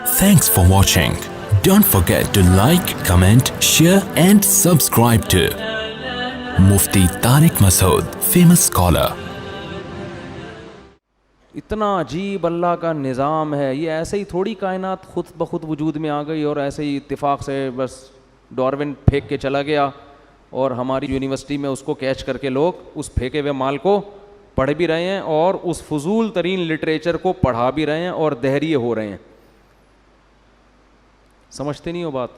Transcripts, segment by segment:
Thanks for watching. Don't forget to like, comment, share and subscribe to Mufti Tariq Masood, famous scholar. اتنا عجیب اللہ کا نظام ہے. یہ ایسے ہی تھوڑی کائنات خود بخود وجود میں آ گئی اور ایسے ہی اتفاق سے بس ڈارون پھینک کے چلا گیا اور ہماری یونیورسٹی میں اس کو کیچ کر کے لوگ اس پھینکے ہوئے مال کو پڑھ بھی رہے ہیں اور اس فضول ترین لٹریچر کو پڑھا بھی رہے ہیں اور دہریے ہو رہے ہیں. سمجھتے نہیں ہو بات.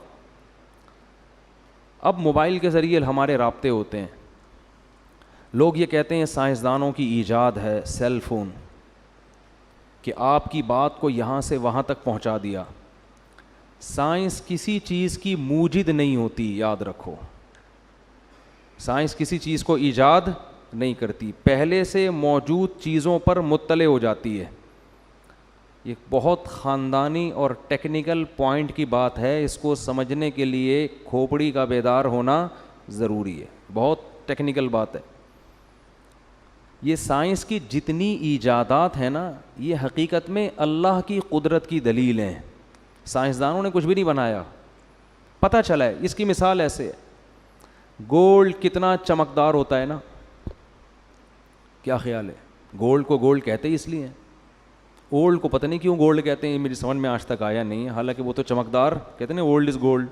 اب موبائل کے ذریعے ہمارے رابطے ہوتے ہیں. لوگ یہ کہتے ہیں سائنسدانوں کی ایجاد ہے سیل فون کہ آپ کی بات کو یہاں سے وہاں تک پہنچا دیا. سائنس کسی چیز کی موجد نہیں ہوتی, یاد رکھو. سائنس کسی چیز کو ایجاد نہیں کرتی, پہلے سے موجود چیزوں پر مطلع ہو جاتی ہے. یہ بہت خاندانی اور ٹیکنیکل پوائنٹ کی بات ہے. اس کو سمجھنے کے لیے کھوپڑی کا بیدار ہونا ضروری ہے. بہت ٹیکنیکل بات ہے. یہ سائنس کی جتنی ایجادات ہیں نا, یہ حقیقت میں اللہ کی قدرت کی دلیل ہیں. سائنسدانوں نے کچھ بھی نہیں بنایا, پتہ چلا ہے. اس کی مثال ایسے ہے, گولڈ کتنا چمکدار ہوتا ہے نا. کیا خیال ہے؟ گولڈ کو گولڈ کہتے ہی اس لیے ہیں. اولڈ کو پتہ نہیں کیوں گولڈ کہتے ہیں, میری سمجھ میں آج تک آیا نہیں ہے. حالانکہ وہ تو چمکدار کہتے ہیں نا, اولڈ از گولڈ.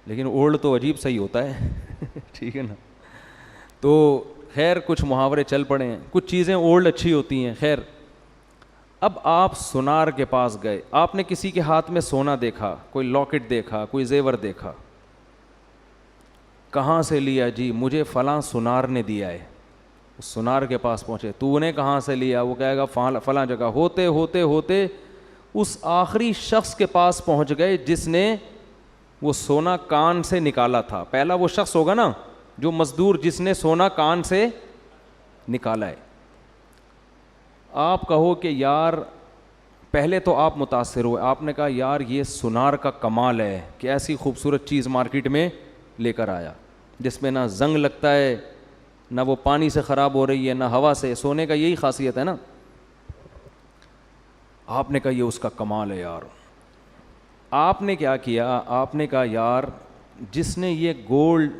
لیکن اولڈ تو عجیب صحیح ہوتا ہے. ٹھیک ہے نا. تو خیر کچھ محاورے چل پڑے ہیں, کچھ چیزیں اولڈ اچھی ہوتی ہیں. خیر اب آپ سونار کے پاس گئے, آپ نے کسی کے ہاتھ میں سونا دیکھا, کوئی لاکٹ دیکھا, کوئی زیور دیکھا. کہاں سے لیا؟ جی مجھے فلاں سونار نے دیا ہے. اس سونار کے پاس پہنچے, تو نے کہاں سے لیا؟ وہ کہے گا فلاں جگہ. ہوتے ہوتے ہوتے اس آخری شخص کے پاس پہنچ گئے جس نے وہ سونا کان سے نکالا تھا. پہلا وہ شخص ہوگا نا, جو مزدور جس نے سونا کان سے نکالا ہے. آپ کہو کہ یار, پہلے تو آپ متاثر ہوئے, آپ نے کہا یار یہ سونار کا کمال ہے کہ ایسی خوبصورت چیز مارکیٹ میں لے کر آیا جس میں نہ زنگ لگتا ہے, نہ وہ پانی سے خراب ہو رہی ہے, نہ ہوا سے. سونے کا یہی خاصیت ہے نا. آپ نے کہا یہ اس کا کمال ہے یار. آپ نے کیا کیا؟ آپ نے کہا یار جس نے یہ گولڈ,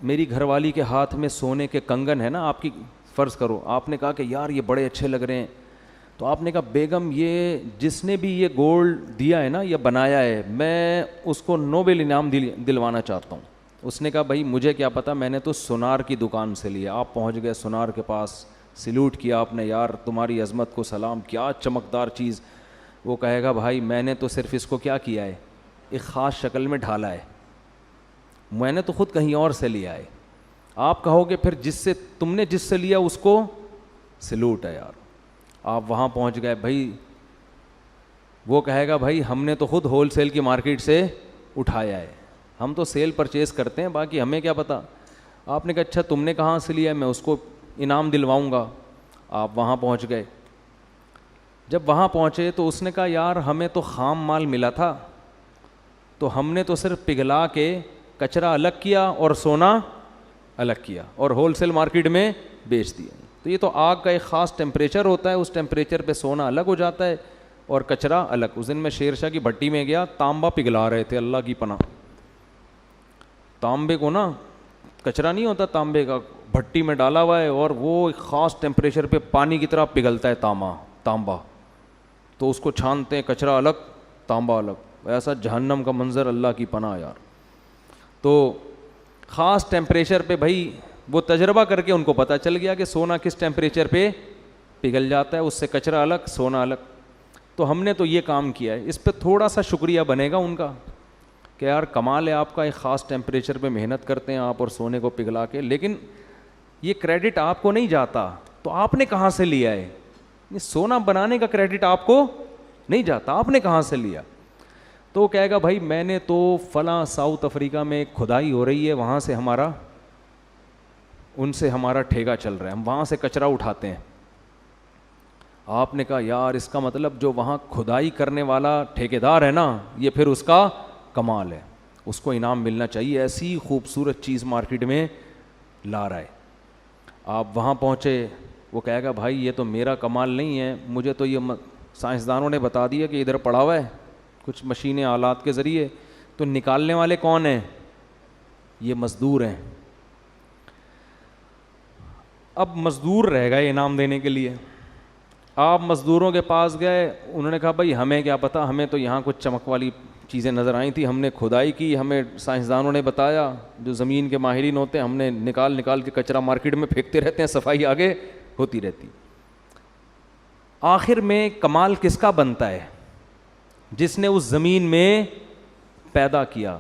میری گھر والی کے ہاتھ میں سونے کے کنگن ہے نا, آپ کی فرض کرو, آپ نے کہا کہ یار یہ بڑے اچھے لگ رہے ہیں. تو آپ نے کہا بیگم یہ جس نے بھی یہ گولڈ دیا ہے نا, یہ بنایا ہے, میں اس کو نوبل انعام دلوانا چاہتا ہوں. اس نے کہا بھائی مجھے کیا پتہ, میں نے تو سونار کی دکان سے لیا. آپ پہنچ گئے سونار کے پاس, سلوٹ کیا آپ نے, یار تمہاری عظمت کو سلام, کیا چمکدار چیز. وہ کہے گا بھائی میں نے تو صرف اس کو کیا کیا ہے, ایک خاص شکل میں ڈھالا ہے, میں نے تو خود کہیں اور سے لیا ہے. آپ کہو گے پھر جس سے تم نے جس سے لیا اس کو سلوٹ ہے یار. آپ وہاں پہنچ گئے بھائی, وہ کہے گا بھائی ہم نے تو خود ہول سیل کی مارکیٹ سے اٹھایا ہے, ہم تو سیل پرچیز کرتے ہیں, باقی ہمیں کیا پتہ. آپ نے کہا اچھا تم نے کہاں سے لیا ہے, میں اس کو انعام دلواؤں گا. آپ وہاں پہنچ گئے. جب وہاں پہنچے تو اس نے کہا یار ہمیں تو خام مال ملا تھا, تو ہم نے تو صرف پگھلا کے کچرا الگ کیا اور سونا الگ کیا اور ہول سیل مارکیٹ میں بیچ دیا. تو یہ تو آگ کا ایک خاص ٹیمپریچر ہوتا ہے, اس ٹیمپریچر پہ سونا الگ ہو جاتا ہے اور کچرا الگ. اس دن میں شیر شاہ کی بھٹی میں گیا, تانبا پگھلا رہے تھے, اللہ کی پناہ. تانبے کو نا, کچرا نہیں ہوتا تانبے کا, بھٹی میں ڈالا ہوا ہے اور وہ ایک خاص ٹیمپریچر پہ پانی کی طرح پگھلتا ہے تانبا. تو اس کو چھانتے ہیں, کچرا الگ تانبا الگ. ایسا جہنم کا منظر, اللہ کی پناہ یار. تو خاص ٹیمپریچر پہ بھائی وہ تجربہ کر کے ان کو پتہ چل گیا کہ سونا کس ٹیمپریچر پہ پگھل جاتا ہے, اس سے کچرا الگ سونا الگ. تو ہم نے تو یہ کام کیا ہے. اس پہ تھوڑا سا شکریہ بنے گا ان کا کہ یار کمال ہے آپ کا, ایک خاص ٹیمپریچر پہ محنت کرتے ہیں آپ اور سونے کو پگھلا کے. لیکن یہ کریڈٹ آپ کو نہیں جاتا, تو آپ نے کہاں سے لیا ہے؟ سونا بنانے کا کریڈٹ آپ کو نہیں جاتا, آپ نے کہاں سے لیا؟ تو وہ کہے گا بھائی میں نے تو فلاں ساؤتھ افریقہ میں کھدائی ہو رہی ہے, وہاں سے ان سے ہمارا ٹھیکا چل رہا ہے, ہم وہاں سے کچرا اٹھاتے ہیں. آپ نے کہا یار اس کا مطلب جو وہاں کھدائی کرنے والا ٹھیکیدار ہے نا, یہ پھر اس کا کمال ہے, اس کو انعام ملنا چاہیے, ایسی خوبصورت چیز مارکیٹ میں لا رہا ہے. آپ وہاں پہنچے, وہ کہے گا بھائی یہ تو میرا کمال نہیں ہے, مجھے تو یہ سائنسدانوں نے بتا دیا کہ ادھر پڑا ہوا ہے کچھ مشینیں آلات کے ذریعے, تو نکالنے والے کون ہیں؟ یہ مزدور ہیں. اب مزدور رہ گئے انعام دینے کے لیے. آپ مزدوروں کے پاس گئے, انہوں نے کہا بھائی ہمیں کیا پتہ, ہمیں تو یہاں کچھ چمک والی چیزیں نظر آئی تھیں, ہم نے کھدائی کی, ہمیں سائنسدانوں نے بتایا, جو زمین کے ماہرین ہوتے ہیں, ہم نے نکال کے کچرا مارکیٹ میں پھینکتے رہتے ہیں, صفائی آگے ہوتی رہتی. آخر میں کمال کس کا بنتا ہے؟ جس نے اس زمین میں پیدا کیا.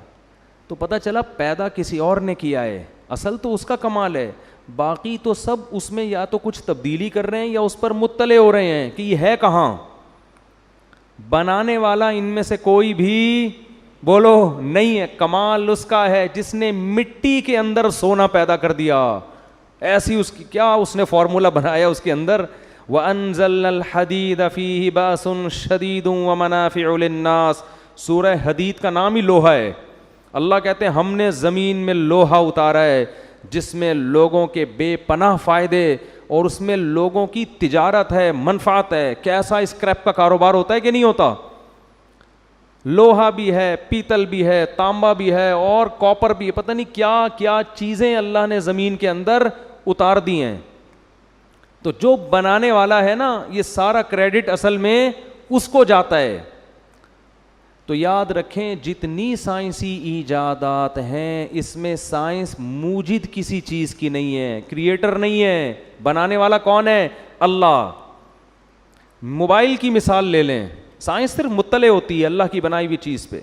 تو پتہ چلا پیدا کسی اور نے کیا ہے, اصل تو اس کا کمال ہے, باقی تو سب اس میں یا تو کچھ تبدیلی کر رہے ہیں یا اس پر مطلع ہو رہے ہیں کہ یہ ہے کہاں. بنانے والا ان میں سے کوئی بھی بولو نہیں ہے, کمال اس کا ہے جس نے مٹی کے اندر سونا پیدا کر دیا. ایسی اس کی کیا اس نے فارمولا بنایا اس کے اندر, وَأَنزَلْنَا الْحَدِيدَ فِيهِ بَأْسٌ شَدِيدٌ وَمَنَافِعُ لِلنَّاسِ. سورہ حدید کا نام ہی لوہا ہے. اللہ کہتے ہیں ہم نے زمین میں لوہا اتارا ہے جس میں لوگوں کے بے پناہ فائدے اور اس میں لوگوں کی تجارت ہے, منفعت ہے. کیسا اسکریپ کا کاروبار ہوتا ہے کہ نہیں ہوتا. لوہا بھی ہے, پیتل بھی ہے, تانبا بھی ہے اور کاپر بھی ہے, پتہ نہیں کیا کیا چیزیں اللہ نے زمین کے اندر اتار دی ہیں. تو جو بنانے والا ہے نا, یہ سارا کریڈٹ اصل میں اس کو جاتا ہے. تو یاد رکھیں جتنی سائنسی ایجادات ہیں اس میں سائنس موجد کسی چیز کی نہیں ہے, کریٹر نہیں ہے. بنانے والا کون ہے؟ اللہ. موبائل کی مثال لے لیں, سائنس صرف مطلع ہوتی ہے اللہ کی بنائی ہوئی چیز پہ.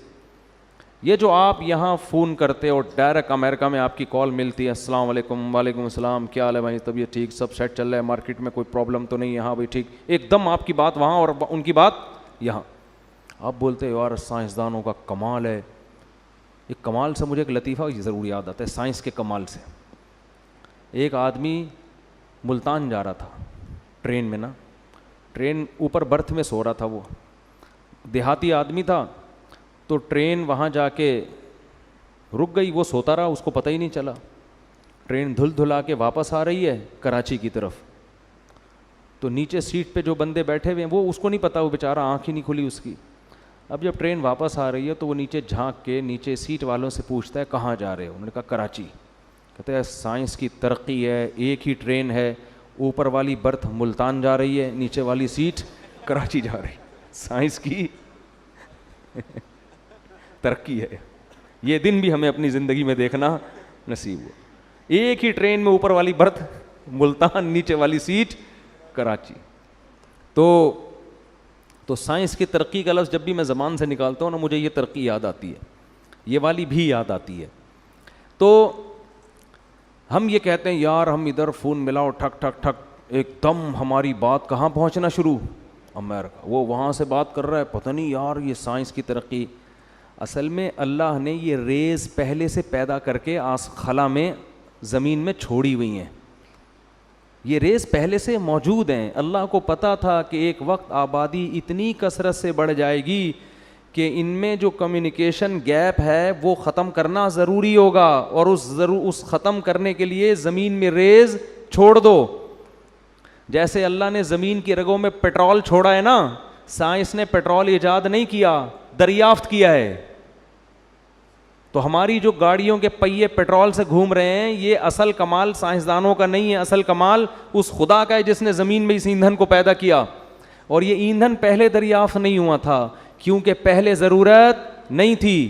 یہ جو آپ یہاں فون کرتے ہو, ڈائریکٹ امریکہ میں آپ کی کال ملتی ہے, السلام علیکم, وعلیکم السلام, کیا حال ہے بھائی, طبیعت ٹھیک, سب سیٹ چل رہا ہے, مارکیٹ میں کوئی پرابلم تو نہیں ہے, ہاں بھائی ٹھیک, ایک دم آپ کی بات وہاں اور ان کی بات یہاں. آپ بولتے ہو یار سائنسدانوں کا کمال ہے. ایک کمال سے مجھے ایک لطیفہ ضرور یاد آتا ہے سائنس کے کمال سے. ایک آدمی ملتان جا رہا تھا ٹرین میں نا, ٹرین اوپر برتھ میں سو رہا تھا, وہ دیہاتی آدمی تھا. تو ٹرین وہاں جا کے رک گئی, وہ سوتا رہا, اس کو پتہ ہی نہیں چلا. ٹرین دھل دھلا کے واپس آ رہی ہے کراچی کی طرف. تو نیچے سیٹ پہ جو بندے بیٹھے ہوئے ہیں وہ اس کو نہیں پتا, وہ بیچارہ آنکھ ہی نہیں کھلی اس کی. اب جب ٹرین واپس آ رہی ہے تو وہ نیچے جھانک کے نیچے سیٹ والوں سے پوچھتا ہے کہاں جا رہے ہو؟ انہوں نے کہا کراچی. کہتے ہیں سائنس کی ترقی ہے, ایک ہی ٹرین ہے, اوپر والی برتھ ملتان جا رہی ہے, نیچے والی سیٹ کراچی جا رہی. سائنس کی ترقی ہے. یہ دن بھی ہمیں اپنی زندگی میں دیکھنا نصیب ہوا. ایک ہی ٹرین میں اوپر والی برتھ ملتان, نیچے والی سیٹ کراچی. تو سائنس کی ترقی کا لفظ جب بھی میں زبان سے نکالتا ہوں نا, مجھے یہ ترقی یاد آتی ہے, یہ والی بھی یاد آتی ہے. تو ہم یہ کہتے ہیں یار ہم ادھر فون ملاؤ, ٹھک ٹھک ٹھک, ایک دم ہماری بات کہاں پہنچنا شروع, امریکہ. وہ وہاں سے بات کر رہا ہے, پتہ نہیں یار یہ سائنس کی ترقی. اصل میں اللہ نے یہ ریز پہلے سے پیدا کر کے خلا میں زمین میں چھوڑی ہوئی ہیں. یہ ریز پہلے سے موجود ہیں. اللہ کو پتہ تھا کہ ایک وقت آبادی اتنی کثرت سے بڑھ جائے گی کہ ان میں جو کمیونیکیشن گیپ ہے وہ ختم کرنا ضروری ہوگا, اور اس ختم کرنے کے لیے زمین میں ریز چھوڑ دو. جیسے اللہ نے زمین کی رگوں میں پیٹرول چھوڑا ہے نا, سائنس نے پیٹرول ایجاد نہیں کیا, دریافت کیا ہے. تو ہماری جو گاڑیوں کے پہیے پیٹرول سے گھوم رہے ہیں, یہ اصل کمال سائنسدانوں کا نہیں ہے, اصل کمال اس خدا کا ہے جس نے زمین میں اس ایندھن کو پیدا کیا. اور یہ ایندھن پہلے دریافت نہیں ہوا تھا کیونکہ پہلے ضرورت نہیں تھی.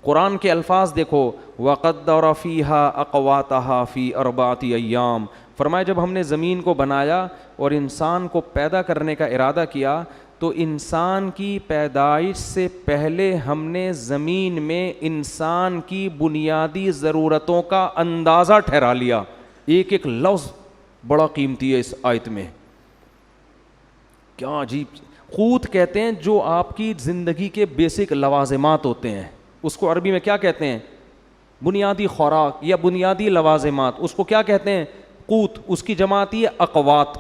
قرآن کے الفاظ دیکھو, وَقَدَّرَ فِيهَا أَقْوَاتَهَا فِي أَرْبَعَةِ أَيَّامٍ. فرمایا جب ہم نے زمین کو بنایا اور انسان کو پیدا کرنے کا ارادہ کیا تو انسان کی پیدائش سے پہلے ہم نے زمین میں انسان کی بنیادی ضرورتوں کا اندازہ ٹھہرا لیا. ایک ایک لفظ بڑا قیمتی ہے اس آیت میں. کیا عجیب. قوت کہتے ہیں جو آپ کی زندگی کے بیسک لوازمات ہوتے ہیں, اس کو عربی میں کیا کہتے ہیں؟ بنیادی خوراک یا بنیادی لوازمات, اس کو کیا کہتے ہیں؟ قوت. اس کی جمع آتی ہے اقوات.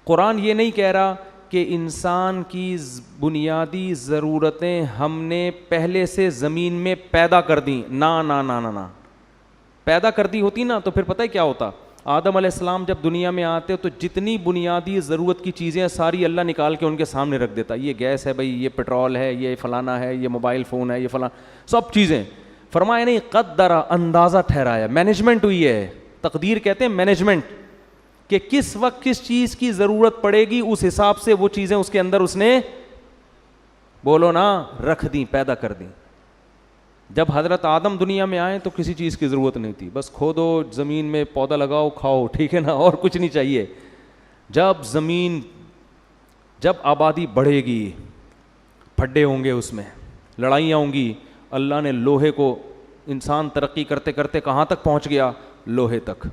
قرآن یہ نہیں کہہ رہا کہ انسان کی بنیادی ضرورتیں ہم نے پہلے سے زمین میں پیدا کر دیں. نا نا نا نا نا, پیدا کر دی ہوتی نا تو پھر پتہ ہے کیا ہوتا, آدم علیہ السلام جب دنیا میں آتے تو جتنی بنیادی ضرورت کی چیزیں ساری اللہ نکال کے ان کے سامنے رکھ دیتا. یہ گیس ہے بھائی, یہ پٹرول ہے, یہ فلانا ہے, یہ موبائل فون ہے, یہ فلاں سب چیزیں. فرمایا نہیں, قدرا اندازہ ٹھہرایا, مینجمنٹ ہوئی ہے. تقدیر کہتے ہیں مینجمنٹ, کہ کس وقت کس چیز کی ضرورت پڑے گی اس حساب سے وہ چیزیں اس کے اندر اس نے بولو نا رکھ دیں, پیدا کر دیں. جب حضرت آدم دنیا میں آئے تو کسی چیز کی ضرورت نہیں تھی, بس کھودو, زمین میں پودا لگاؤ, کھاؤ, ٹھیک ہے نا, اور کچھ نہیں چاہیے. جب آبادی بڑھے گی, پھڈے ہوں گے, اس میں لڑائیاں ہوں گی, اللہ نے لوہے کو, انسان ترقی کرتے کرتے کہاں تک پہنچ گیا, لوہے تک.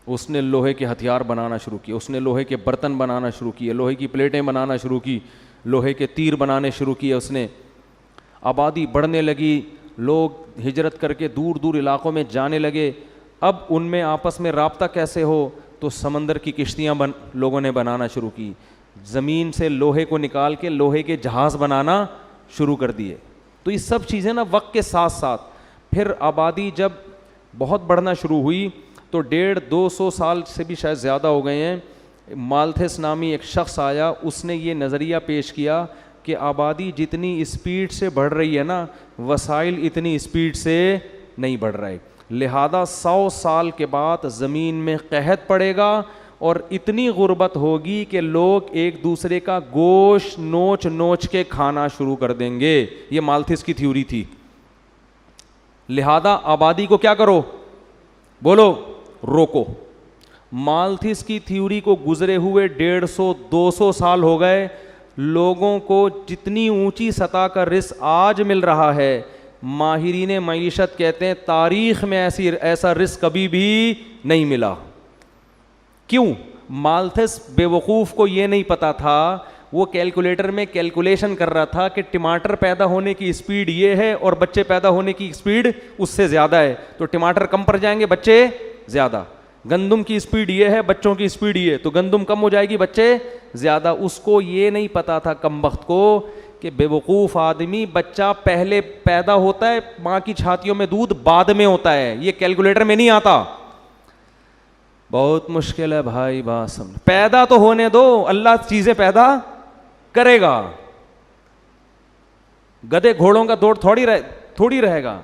اس نے لوہے کے ہتھیار بنانا شروع کیے, اس نے لوہے کے برتن بنانا شروع کیے, لوہے کی پلیٹیں بنانا شروع کی, لوہے کے تیر بنانے شروع کیے اس نے. آبادی بڑھنے لگی, لوگ ہجرت کر کے دور دور علاقوں میں جانے لگے. اب ان میں آپس میں رابطہ کیسے ہو, تو سمندر کی کشتیاں لوگوں نے بنانا شروع کی. زمین سے لوہے کو نکال کے لوہے کے جہاز بنانا شروع کر دیے. تو یہ سب چیزیں نا وقت کے ساتھ ساتھ. پھر آبادی جب بہت بڑھنا شروع ہوئی تو 150-200 سال سے بھی شاید زیادہ ہو گئے ہیں, مالتھس نامی ایک شخص آیا, اس نے یہ نظریہ پیش کیا کہ آبادی جتنی اسپیڈ سے بڑھ رہی ہے نا, وسائل اتنی اسپیڈ سے نہیں بڑھ رہے, لہذا 100 سال کے بعد زمین میں قحط پڑے گا اور اتنی غربت ہوگی کہ لوگ ایک دوسرے کا گوشت نوچ نوچ کے کھانا شروع کر دیں گے. یہ مالتھس کی تھیوری تھی. لہذا آبادی کو کیا کرو, بولو روکو. مالتھس کی تھیوری کو گزرے ہوئے 150-200 سال ہو گئے. لوگوں کو جتنی اونچی سطح کا رزق آج مل رہا ہے, ماہرین معیشت کہتے ہیں تاریخ میں ایسا رزق کبھی بھی نہیں ملا. کیوں؟ مالتھس بے وقوف کو یہ نہیں پتا تھا, وہ کیلکولیٹر میں کیلکولیشن کر رہا تھا کہ ٹماٹر پیدا ہونے کی اسپیڈ یہ ہے اور بچے پیدا ہونے کی اسپیڈ اس سے زیادہ ہے, تو ٹماٹر کم پڑ جائیں گے, بچے زیادہ. گندم کی اسپیڈ یہ ہے, بچوں کی اسپیڈ یہ, تو گندم کم ہو جائے گی, بچے زیادہ. اس کو یہ نہیں پتا تھا کم بخت کو کہ بے وقوف آدمی, بچہ پہلے پیدا ہوتا ہے ماں کی چھاتیوں میں, دودھ بعد میں ہوتا ہے, یہ کیلکولیٹر میں نہیں آتا. بہت مشکل ہے بھائی, بات سمجھ. پیدا تو ہونے دو, اللہ چیزیں پیدا کرے گا. گدے گھوڑوں کا دوڑ تھوڑی رہے گا,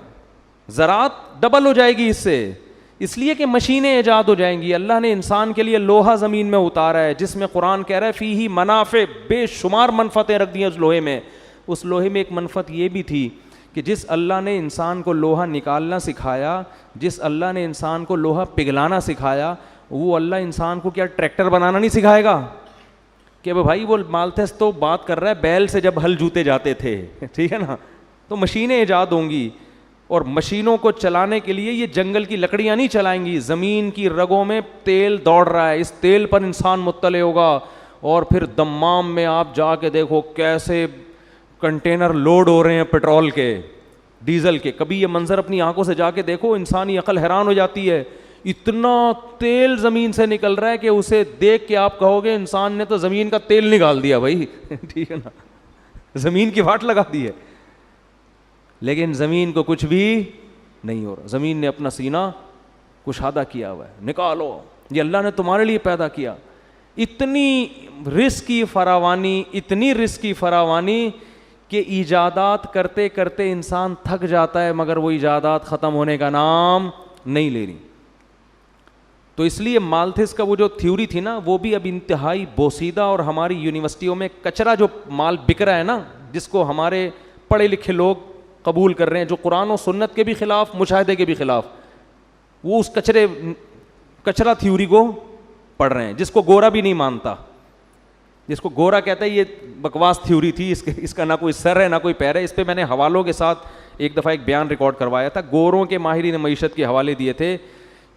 زراعت ڈبل ہو جائے گی اس سے, اس لیے کہ مشینیں ایجاد ہو جائیں گی. اللہ نے انسان کے لیے لوہا زمین میں اتارا ہے, جس میں قرآن کہہ رہا ہے فیہ منافع, بے شمار منفعتیں رکھ دی ہیں اس لوہے میں. اس لوہے میں ایک منفعت یہ بھی تھی کہ جس اللہ نے انسان کو لوہا نکالنا سکھایا, جس اللہ نے انسان کو لوہا پگھلانا سکھایا, وہ اللہ انسان کو کیا ٹریکٹر بنانا نہیں سکھائے گا؟ کہ بھائی وہ مالتھس تو بات کر رہا ہے بیل سے جب ہل جوتے جاتے تھے, ٹھیک ہے نا, تو مشینیں ایجاد ہوں گی, اور مشینوں کو چلانے کے لیے یہ جنگل کی لکڑیاں نہیں چلائیں گی. زمین کی رگوں میں تیل دوڑ رہا ہے, اس تیل پر انسان مطلع ہوگا, اور پھر دمام میں آپ جا کے دیکھو کیسے کنٹینر لوڈ ہو رہے ہیں پٹرول کے, ڈیزل کے. کبھی یہ منظر اپنی آنکھوں سے جا کے دیکھو, انسانی عقل حیران ہو جاتی ہے. اتنا تیل زمین سے نکل رہا ہے کہ اسے دیکھ کے آپ کہو گے انسان نے تو زمین کا تیل نکال دیا بھائی, ٹھیک ہے نا, زمین کی واٹ لگا دی ہے. لیکن زمین کو کچھ بھی نہیں ہو رہا, زمین نے اپنا سینہ کشادہ کیا ہوا ہے, نکالو, یہ اللہ نے تمہارے لیے پیدا کیا. اتنی رزق کی فراوانی, اتنی رزق کی فراوانی کہ ایجادات کرتے کرتے انسان تھک جاتا ہے, مگر وہ ایجادات ختم ہونے کا نام نہیں لے رہی. تو اس لیے مالتھس کا وہ جو تھیوری تھی نا, وہ بھی اب انتہائی بوسیدہ, اور ہماری یونیورسٹیوں میں کچرا جو مال بک رہا ہے نا, جس کو ہمارے پڑھے لکھے لوگ قبول کر رہے ہیں, جو قرآن و سنت کے بھی خلاف, مشاہدے کے بھی خلاف, وہ اس کچرا تھیوری کو پڑھ رہے ہیں, جس کو گورا بھی نہیں مانتا, جس کو گورا کہتا ہے یہ بکواس تھیوری تھی, اس کا نہ کوئی سر ہے نہ کوئی پیر ہے. اس پہ میں نے حوالوں کے ساتھ ایک دفعہ ایک بیان ریکارڈ کروایا تھا. گوروں کے ماہرین معیشت کے حوالے دیے تھے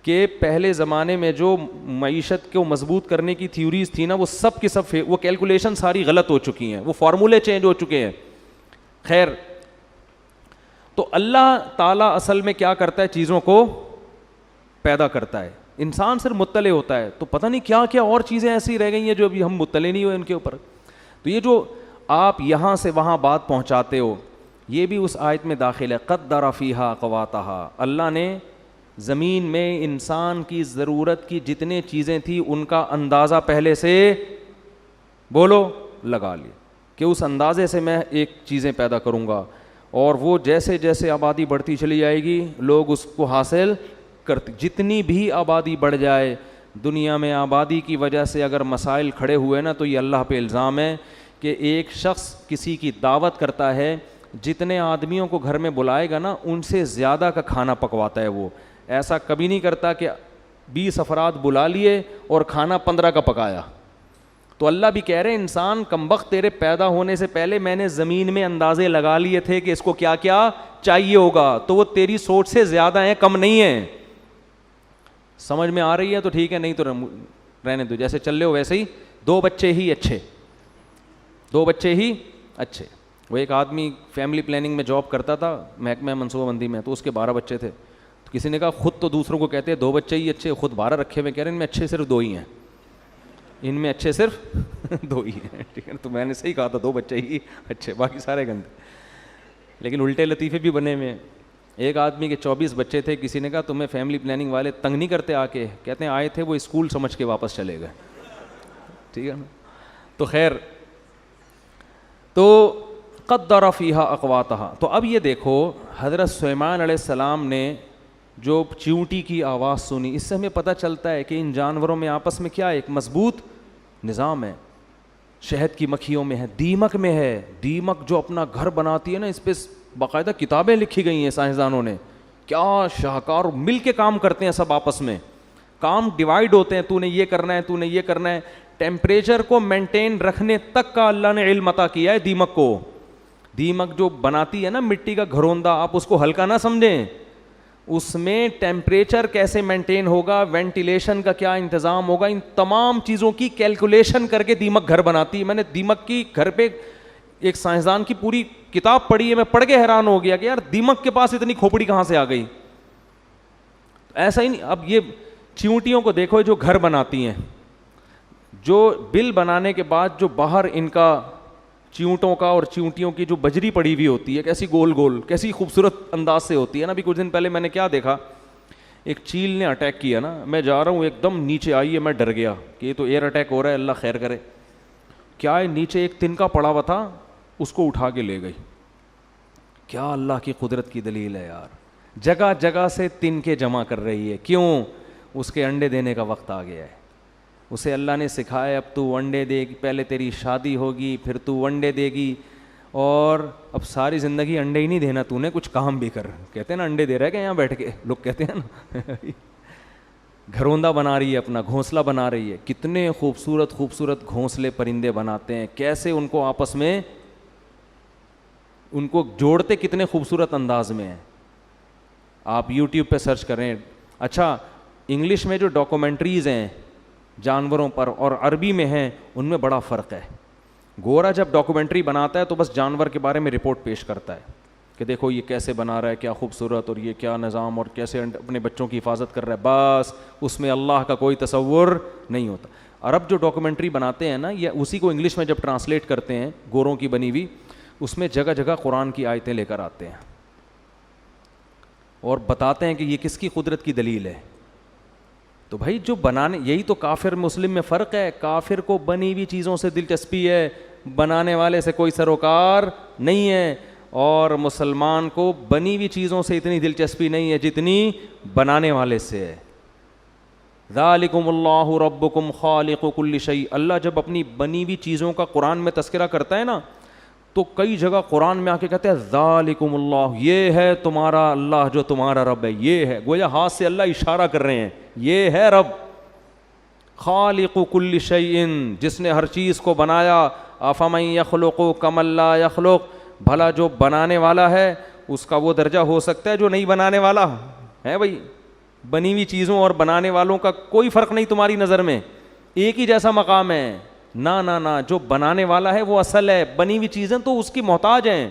کہ پہلے زمانے میں جو معیشت کو مضبوط کرنے کی تھیوریز تھی نا, وہ سب کی سب وہ کیلکولیشن ساری غلط ہو چکی ہیں, وہ فارمولے چینج ہو چکے ہیں. خیر, تو اللہ تعالیٰ اصل میں کیا کرتا ہے, چیزوں کو پیدا کرتا ہے, انسان صرف مطلع ہوتا ہے. تو پتہ نہیں کیا کیا اور چیزیں ایسی رہ گئی ہیں جو ابھی ہم مطلع نہیں ہوئے ان کے اوپر. تو یہ جو آپ یہاں سے وہاں بات پہنچاتے ہو, یہ بھی اس آیت میں داخل ہے. قدر فیہا اقواتہا, اللہ نے زمین میں انسان کی ضرورت کی جتنے چیزیں تھیں ان کا اندازہ پہلے سے بولو لگا لیا کہ اس اندازے سے میں ایک چیزیں پیدا کروں گا, اور وہ جیسے جیسے آبادی بڑھتی چلی جائے گی لوگ اس کو حاصل کرتے. جتنی بھی آبادی بڑھ جائے دنیا میں, آبادی کی وجہ سے اگر مسائل کھڑے ہوئے نا تو یہ اللہ پہ الزام ہے کہ ایک شخص کسی کی دعوت کرتا ہے, جتنے آدمیوں کو گھر میں بلائے گا نا ان سے زیادہ کا کھانا پکواتا ہے. وہ ایسا کبھی نہیں کرتا کہ 20 افراد بلا لیے اور کھانا 15 کا پکایا. تو اللہ بھی کہہ رہے ہیں انسان کمبخت, تیرے پیدا ہونے سے پہلے میں نے زمین میں اندازے لگا لیے تھے کہ اس کو کیا کیا چاہیے ہوگا, تو وہ تیری سوچ سے زیادہ ہیں, کم نہیں ہیں. سمجھ میں آ رہی ہے تو ٹھیک ہے, نہیں تو رہنے دو, جیسے چل رہے ہو ویسے ہی. 2 بچے ہی اچھے, 2 بچے ہی اچھے. وہ ایک آدمی فیملی پلاننگ میں جاب کرتا تھا محکمہ منصوبہ بندی میں, تو اس کے 12 بچے تھے. تو کسی نے کہا خود تو دوسروں کو کہتے ہیں 2 بچے ہی اچھے, خود 12 رکھے ہوئے, کہہ رہے ہیں ان میں اچھے صرف 2 ہی ہیں, ان میں اچھے صرف 2 ہی ہیں. ٹھیک ہے, تو میں نے صحیح کہا تھا 2 بچے ہی اچھے, باقی سارے گندے. لیکن الٹے لطیفے بھی بنے ہوئے ہیں. ایک آدمی کے 24 بچے تھے, کسی نے کہا تمہیں فیملی پلاننگ والے تنگ نہیں کرتے آ کے؟ کہتے ہیں آئے تھے وہ اسکول سمجھ کے واپس چلے گئے. ٹھیک ہے نا. تو خیر, تو قدر فیہا اقواتہا. تو اب یہ دیکھو حضرت سلیمان علیہ السلام نے جو چیونٹی کی آواز سنی, اس سے ہمیں پتہ چلتا ہے کہ ان جانوروں میں آپس میں کیا ایک مضبوط نظام ہے. شہد کی مکھیوں میں ہے, دیمک میں ہے. دیمک جو اپنا گھر بناتی ہے نا, اس پہ باقاعدہ کتابیں لکھی گئی ہیں سائنسدانوں نے, کیا شاہکار, مل کے کام کرتے ہیں سب آپس میں, کام ڈیوائیڈ ہوتے ہیں, تو نے یہ کرنا ہے, تو نے یہ کرنا ہے. ٹیمپریچر کو مینٹین رکھنے تک کا اللہ نے علم عطا کیا ہے دیمک کو. دیمک جو بناتی ہے نا مٹی کا گھروندہ, آپ اس کو ہلکا نہ سمجھیں, اس میں ٹیمپریچر کیسے مینٹین ہوگا, وینٹیلیشن کا کیا انتظام ہوگا, ان تمام چیزوں کی کیلکولیشن کر کے دیمک گھر بناتی ہے. میں نے دیمک کی گھر پہ ایک سائنسدان کی پوری کتاب پڑھی ہے, میں پڑھ کے حیران ہو گیا کہ یار دیمک کے پاس اتنی کھوپڑی کہاں سے آ گئی. ایسا ہی نہیں. اب یہ چیونٹیوں کو دیکھو جو گھر بناتی ہیں, جو بل بنانے کے بعد جو باہر ان کا چیونٹوں کا اور چیونٹیوں کی جو بجری پڑی ہوئی ہوتی ہے, کیسی گول گول, کیسی خوبصورت انداز سے ہوتی ہے نا. ابھی کچھ دن پہلے میں نے کیا دیکھا, ایک چیل نے اٹیک کیا نا, میں جا رہا ہوں ایک دم نیچے آئی ہے, میں ڈر گیا کہ یہ تو ایئر اٹیک ہو رہا ہے, اللہ خیر کرے. کیا ہے, نیچے ایک تنکا پڑا ہوا تھا, اس کو اٹھا کے لے گئی. کیا اللہ کی قدرت کی دلیل ہے یار. جگہ جگہ سے تنکے جمع کر رہی ہے, کیوں؟ اس کے انڈے دینے کا وقت آ گیا ہے. اسے اللہ نے سکھایا اب تو انڈے دے گی, پہلے تیری شادی ہوگی پھر تو انڈے دے گی, اور اب ساری زندگی انڈے ہی نہیں دینا, تو نے کچھ کام بھی کر. کہتے ہیں نا انڈے دے رہے کہ یہاں بیٹھ کے, لوگ کہتے ہیں نا. گھروندہ بنا رہی ہے, اپنا گھونسلہ بنا رہی ہے. کتنے خوبصورت خوبصورت گھونسلے پرندے بناتے ہیں, کیسے ان کو آپس میں ان کو جوڑتے کتنے خوبصورت انداز میں ہیں. آپ یوٹیوب پہ سرچ کریں. اچھا, انگلش میں جو ڈاکومنٹریز ہیں جانوروں پر اور عربی میں ہیں, ان میں بڑا فرق ہے. گورا جب ڈاکومنٹری بناتا ہے تو بس جانور کے بارے میں رپورٹ پیش کرتا ہے کہ دیکھو یہ کیسے بنا رہا ہے, کیا خوبصورت, اور یہ کیا نظام, اور کیسے اپنے بچوں کی حفاظت کر رہا ہے, بس. اس میں اللہ کا کوئی تصور نہیں ہوتا. عرب جو ڈاکومنٹری بناتے ہیں نا, یا اسی کو انگلش میں جب ٹرانسلیٹ کرتے ہیں گوروں کی بنی ہوئی, اس میں جگہ جگہ قرآن کی آیتیں لے کر آتے ہیں اور بتاتے ہیں کہ یہ کس کی قدرت کی دلیل ہے. تو بھائی جو بنانے, یہی تو کافر مسلم میں فرق ہے. کافر کو بنی ہوئی چیزوں سے دلچسپی ہے, بنانے والے سے کوئی سروکار نہیں ہے, اور مسلمان کو بنی ہوئی چیزوں سے اتنی دلچسپی نہیں ہے جتنی بنانے والے سے ہے. ذالکم اللہ ربکم خالق کل شیء. اللہ جب اپنی بنی ہوئی چیزوں کا قرآن میں تذکرہ کرتا ہے نا, تو کئی جگہ قرآن میں آ کے کہتے ہیں ذالکم اللہ, یہ ہے تمہارا اللہ جو تمہارا رب ہے, یہ ہے. گویا ہاتھ سے اللہ اشارہ کر رہے ہیں, یہ ہے رب. خالق کل شیء, جس نے ہر چیز کو بنایا. افمن یخلق کمن لا یخلق, بھلا جو بنانے والا ہے اس کا وہ درجہ ہو سکتا ہے جو نہیں بنانے والا ہے. بھائی بنی ہوئی چیزوں اور بنانے والوں کا کوئی فرق نہیں تمہاری نظر میں, ایک ہی جیسا مقام ہے. نہ نہ نہ, جو بنانے والا ہے وہ اصل ہے, بنی ہوئی چیزیں تو اس کی محتاج ہیں.